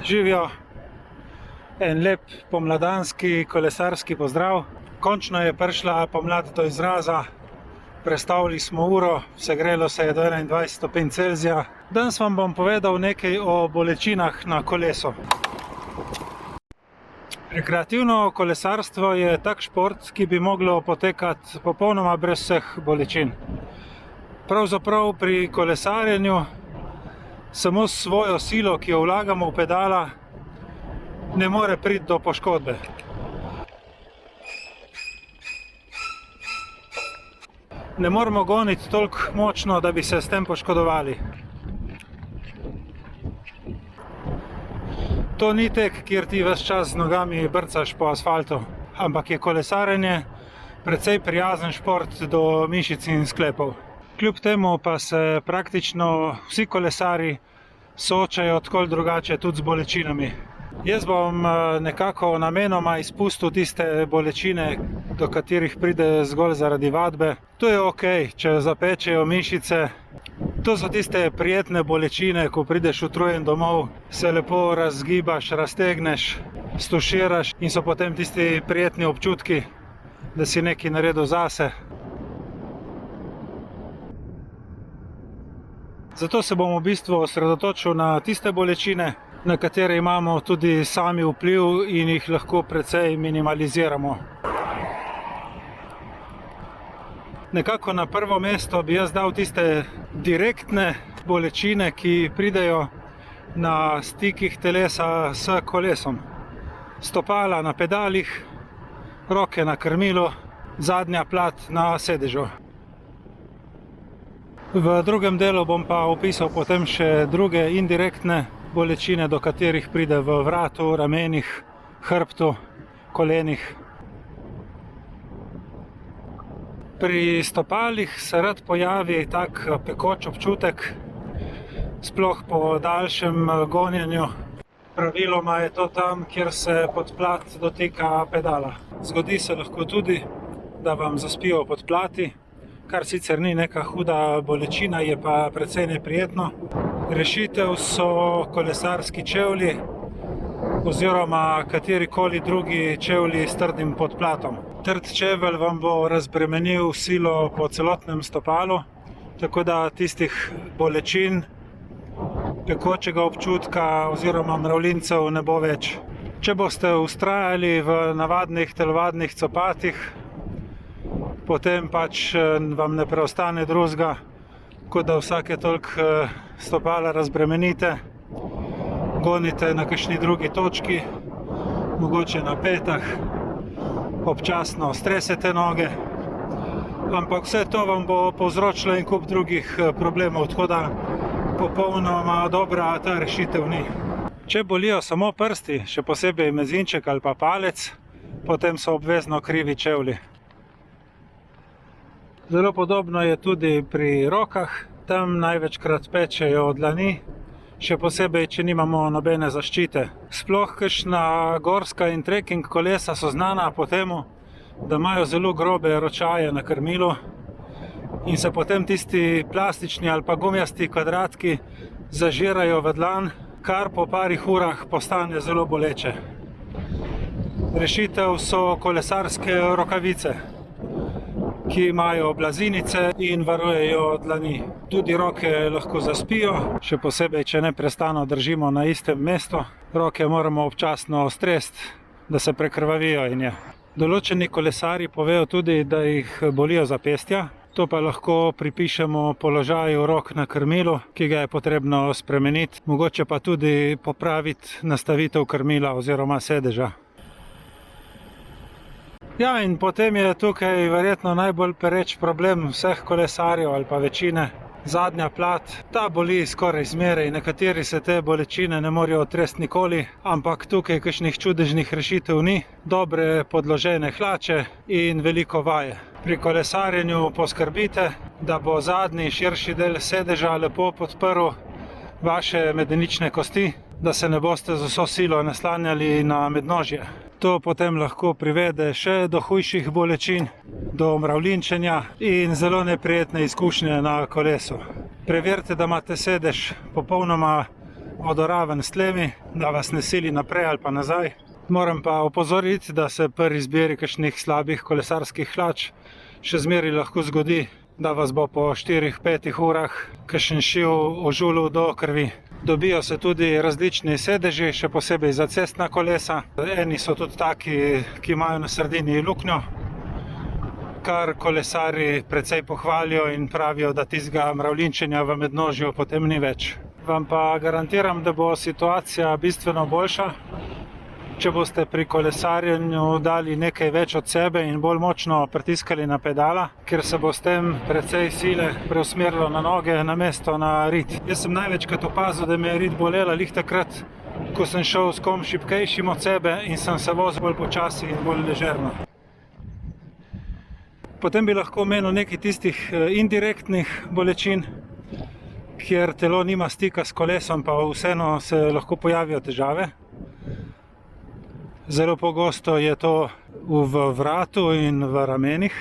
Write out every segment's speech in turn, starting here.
Živijo, en lep pomladanski kolesarski pozdrav. Končno je prišla pomlad do izraza, prestavili smo uro, segrelo se je do 21 stopinj Celzija. Danes vam bom povedal nekaj o bolečinah na kolesu. Rekreativno kolesarstvo je tak šport, ki bi moglo potekati popolnoma brez vseh bolečin. Pravzaprav pri kolesarjenju samo s svojo silo, ki jo vlagamo v pedala, ne more priti do poškodbe. Ne moramo goniti toliko močno, da bi se s tem poškodovali. To ni tek, kjer ti ves čas z nogami brcaš po asfaltu, ampak je kolesarjenje precej prijazen šport do mišic in sklepov. Kljub temu pa se praktično vsi kolesarji soočajo tako ali drugače tudi z bolečinami. Jaz bom nekako namenoma izpustil tiste bolečine, do katerih pride zgolj zaradi vadbe. To je ok, če zapečejo mišice. To so tiste prijetne bolečine, ko prideš utrujen domov, se lepo razgibaš, raztegneš, stuširaš in so potem tisti prijetni občutki, da si nekaj naredil zase. Zato se bom v bistvu osredotočil na tiste bolečine, na katere imamo tudi sami vpliv in jih lahko precej minimaliziramo. Nekako na prvo mesto bi jaz dal tiste direktne bolečine, ki pridejo na stikih telesa s kolesom. Stopala na pedalih, roke na krmilu, zadnja plat na sedežu. V drugem delu bom pa opisal potem še druge indirektne bolečine, do katerih pride v vratu, ramenih, hrbtu, kolenih. Pri stopalih se rad pojavi tak pekoč občutek, sploh po daljšem gonjenju. Praviloma je to tam, kjer se podplat dotika pedala. Zgodi se lahko tudi, da vam zaspijo podplati, kar sicer ni neka huda bolečina, je pa precej neprijetno. Rešitev so kolesarski čevlji oziroma katerikoli drugi čevlji s trdim podplatom. Trd čevelj vam bo razbremenil silo po celotnem stopalu, tako da tistih bolečin, pekočega občutka oziroma mravljincev ne bo več. Če boste vztrajali v navadnih telovadnih copatih, potem pač vam ne preostane drugega, kot da vsake toliko stopala razbremenite, gonite na kakšni drugi točki, mogoče na petah, občasno stresete noge, ampak vse to vam bo povzročilo en kup drugih problemov, tako da popolnoma dobra ta rešitev ni. Če bolijo samo prsti, še posebej mezinček ali pa palec, potem so obvezno krivi čevlji. Zelo podobno je tudi pri rokah, tam največkrat pečejo dlani, še posebej, če nimamo nobene zaščite. Sploh kakšna gorska in trekking kolesa so znana po temu, da imajo zelo grobe ročaje na krmilu in se potem tisti plastični ali pa gumijasti kvadratki zažirajo v dlan, kar po parih urah postane zelo boleče. Rešitev so kolesarske rokavice, ki imajo blazinice in varujejo dlani. Tudi roke lahko zaspijo, še posebej, če neprestano držimo na istem mestu. Roke moramo občasno stresti, da se prekrvavijo in je. Določeni kolesarji povejo tudi, da jih bolijo zapestja. To pa lahko pripišemo položaju rok na krmilu, ki ga je potrebno spremeniti. Mogoče pa tudi popraviti nastavitev krmila oziroma sedeža. Ja, in potem je tukaj verjetno najbolj pereč problem vseh kolesarjev ali pa večine. Zadnja plat, ta boli skoraj zmeraj, nekateri se te bolečine ne morejo otresti nikoli, ampak tukaj kakšnih čudežnih rešitev ni, dobre podložene hlače in veliko vaje. Pri kolesarjenju poskrbite, da bo zadnji širši del sedeža lepo podprl vaše medenične kosti, da se ne boste z vso silo naslanjali na mednožje. To potem lahko privede še do hujših bolečin, do mravljinčenja in zelo neprijetne izkušnje na kolesu. Preverite, da imate sedež popolnoma vodoraven s tlemi, da vas ne sili naprej ali pa nazaj. Moram pa opozoriti, da se pri izbiri kakšnih slabih kolesarskih hlač še zmeraj lahko zgodi, da vas bo po 4-5 urah kakšen šiv ožulil do krvi. Dobijo se tudi različni sedeži, še posebej za cestna kolesa. Eni so tudi taki, ki imajo na sredini luknjo, kar kolesarji precej pohvalijo in pravijo, da tistega mravljinčenja v mednožju potem ni več. Vam pa garantiram, da bo situacija bistveno boljša, če boste pri kolesarjenju dali nekaj več od sebe in bolj močno pritiskali na pedala, ker se bo s tem precej sile preusmerilo na noge namesto na rit. Jaz sem največkrat opazil, da me je rit bolela lih takrat, ko sem šel s kom šibkejšim od sebe in sem se vozil bolj počasi in bolj ležerno. Potem bi lahko omenil nekaj tistih indirektnih bolečin, kjer telo nima stika s kolesom, pa vseeno se lahko pojavijo težave. Zelo pogosto je to v vratu in v ramenih.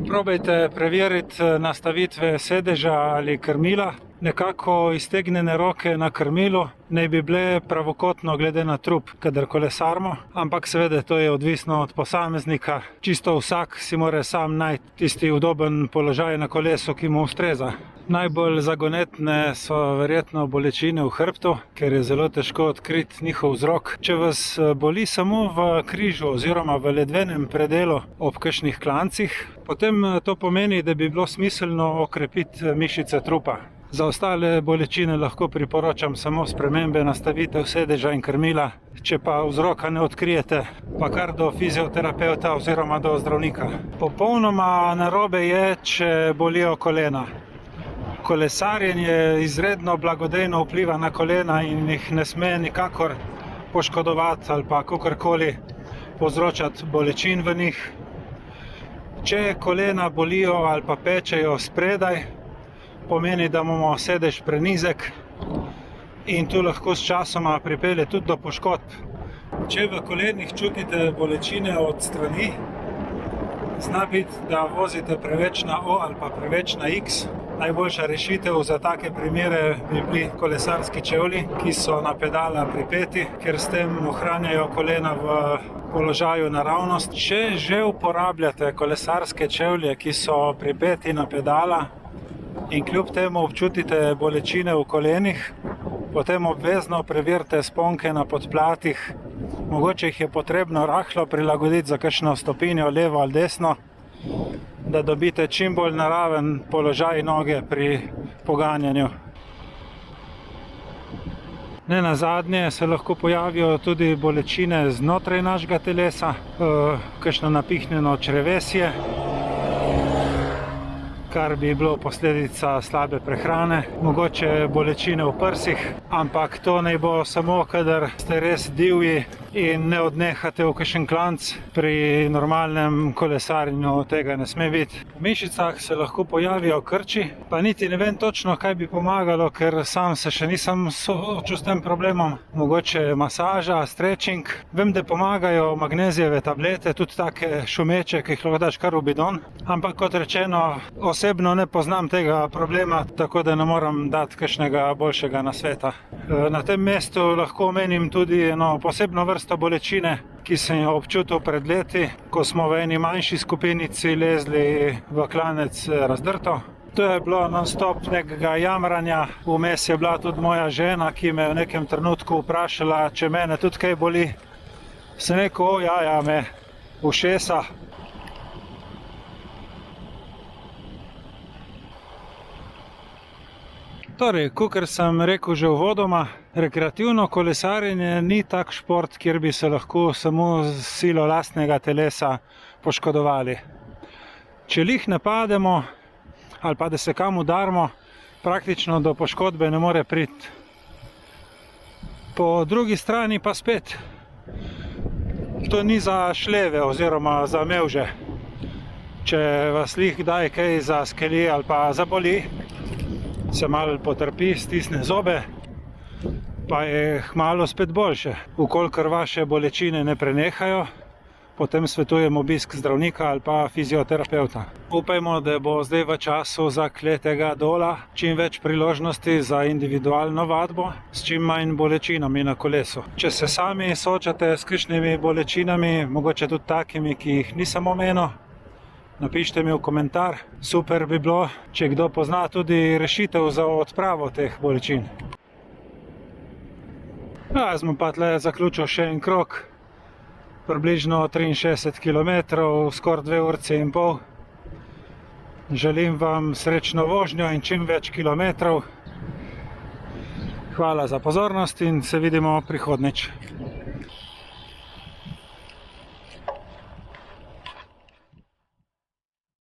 Probajte preveriti nastavitve sedeža ali krmila. Nekako iztegnjene roke na krmilu naj bi bile pravokotno glede na trup, kadar kolesarimo, ampak seveda to je odvisno od posameznika. Čisto vsak si mora sam najti tisti udoben položaj na kolesu, ki mu ustreza. Najbolj zagonetne so verjetno bolečine v hrbtu, ker je zelo težko odkriti njihov vzrok. Če vas boli samo v križu oziroma v ledvenem predelu ob kakšnih klancih, potem to pomeni, da bi bilo smiselno okrepiti mišice trupa. Za ostale bolečine lahko priporočam samo spremembe nastavitev sedeža in krmila. Če pa vzroka ne odkrijete, pa kar do fizioterapeuta oziroma do zdravnika. Popolnoma narobe je, če bolijo kolena. Kolesarjenje izredno blagodejno vpliva na kolena in jih ne sme nikakor poškodovati ali pa kakorkoli povzročati bolečin v njih. Če kolena bolijo ali pa pečejo spredaj, pomeni, da imamo sedež prenizek in tu lahko s časoma pripelje tudi do poškodb. Če v kolenih čutite bolečine od strani, zna biti, da vozite preveč na O ali pa preveč na X. Najboljša rešitev za take primere bi bili kolesarski čevlji, ki so na pedala pripeti, ker s tem ohranjajo kolena v položaju naravnost. Če že uporabljate kolesarske čevlje, ki so pripeti na pedala in kljub temu občutite bolečine v kolenih, potem obvezno preverite sponke na podplatih. Mogoče jih je potrebno rahlo prilagoditi za kakšno stopinjo levo ali desno, da dobite čim bolj naraven položaj noge pri poganjanju. Nenazadnje se lahko pojavijo tudi bolečine znotraj našega telesa, kakšno napihnjeno črevesje, kar bi bilo posledica slabe prehrane, mogoče bolečine v prsih, ampak to naj bo samo, kadar ste res divji in ne odnehate v kakšen klanc. Pri normalnem kolesarjenju tega ne sme biti. V mišicah se lahko pojavijo krči, pa niti ne vem točno, kaj bi pomagalo, ker sam se še nisem soočil s tem problemom. Mogoče masaža, stretching. Vem, da pomagajo magnezijeve tablete, tudi take šumeče, ki jih lahko daš kar v bidon. Ampak kot rečeno, osebno ne poznam tega problema, tako da ne moram dati kakšnega boljšega nasveta. Na tem mestu lahko omenim tudi eno posebno vrsto bolečine, ki sem jo občutil pred leti, ko smo v eni manjši skupinici lezli v klanec Razdrto. To je bilo non-stop nekega jamranja. Vmes je bila tudi moja žena, ki me v nekem trenutku vprašala, če mene tudi kaj boli. Sem rekel, ja, me ušesa. Torej, kakor sem rekel že uvodoma, rekreativno kolesarjenje ni tak šport, kjer bi se lahko samo z silo lastnega telesa poškodovali. Če lih ne pademo ali pa da se kam udarimo, praktično do poškodbe ne more priti. Po drugi strani pa spet, to ni za šleve oziroma za mevže. Če vas lih kdaj kaj zaskeli ali pa zaboli, se malo potrpi, stisne zobe, pa je kmalu spet boljše. Vkolikor vaše bolečine ne prenehajo, potem svetujem obisk zdravnika ali pa fizioterapeuta. Upajmo, da bo zdaj v času zakletega dola čim več priložnosti za individualno vadbo s čim manj bolečinami na kolesu. Če se sami soočate s kakšnimi bolečinami, mogoče tudi takimi, ki jih nisem omenil, napišite mi v komentar. Super bi bilo, če kdo pozna tudi rešitev za odpravo teh bolečin. Jaz sem pa tle zaključil še en krog, približno 63 km, skoraj 2 uri in pol. Želim vam srečno vožnjo in čim več kilometrov. Hvala za pozornost in se vidimo prihodnjič.